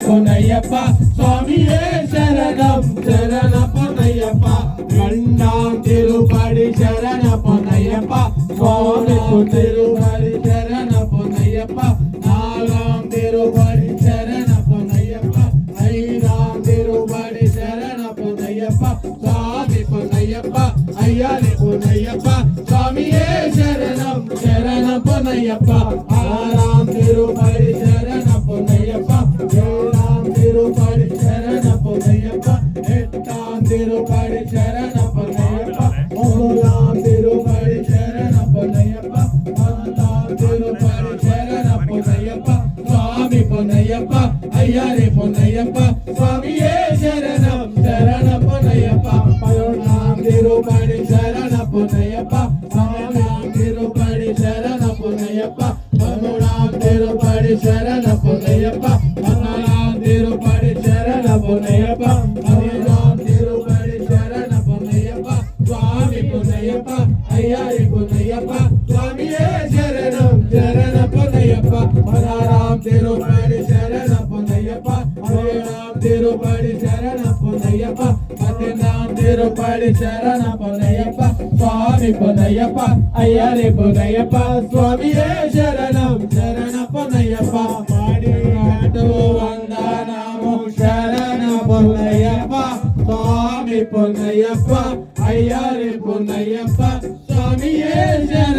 పొన్నయ్యప్ప స్వామియే శరణం శరణ పొన్నయ్యప్ప రెండాం తిరుపడి శరణ పొన్నయ్యప్ప స్వామి తిరుపడి శరణ పొన్నయ్యప్ప నాగాం తిరుపడి శరణ పొన్నయ్యప్ప ఐదాం తిరుపడి శరణ పొన్నయ్యప్ప స్వామి పొన్నయ్యప్ప అయ్యాలి పొన్నయ్యప్ప స్వామియే శరణం శరణ పొన్నయ్యప్ప ఆరాం తిరుపడి శరణ పొన్నయ్యప్ప ఏడాం తిరుపడి శరణ పొన్నయ్యప్ప ఎట్టాం తిరుపడి శరణ పొన్నయ్యప్ప మూడాం తిరుపడి శరణ పొన్నయ్యప్ప నాలుగాం తిరుపడి శరణ పొన్నయ్యప్ప స్వామి పొన్నయ్యప్ప అయ్యారి పొన్నయ్యప్ప స్వామియే శరణం శరణ పొన్నయ్యప్ప పయోడాం తిరుపడి శరణ పొన్నయ్యప్ప స్వామియాం తిరుపడి శరణ పొన్నయ్యప్ప పదమూడాం తిరుపడి శరణ పొన్నయ్యప్ప పద్నాలుగాం తిరుపడి శరణ పొన్నయ్యప్ప పదిహేడాం తిరుపడి శరణ పొన్నయ్యప్ప స్వామి పొన్నయ్యప్ప అయ్యారి పొన్నయ్యప్ప స్వామియే శరణం శరణ పొన్నయ్యప్ప పదహారాం తిరుపడి శరణ పొన్నయ్యప్ప పదిహేడాం తిరుపడి శరణ పొన్నయ్యప్ప పద్దెనిమిదాం తిరుపడి శరణ పొన్నయ్యప్ప స్వామి పొన్నయ్యప్ప అయ్యారి పొన్నయ్యప్ప స్వామియే శరణం శరణ పొన్నయ్యప్ప పాడి వందనము శరణ పొన్నయ్యప్ప స్వామి పొన్నయ్యప్ప అయ్యారి పొన్నయ్యప్ప స్వామియే శరణ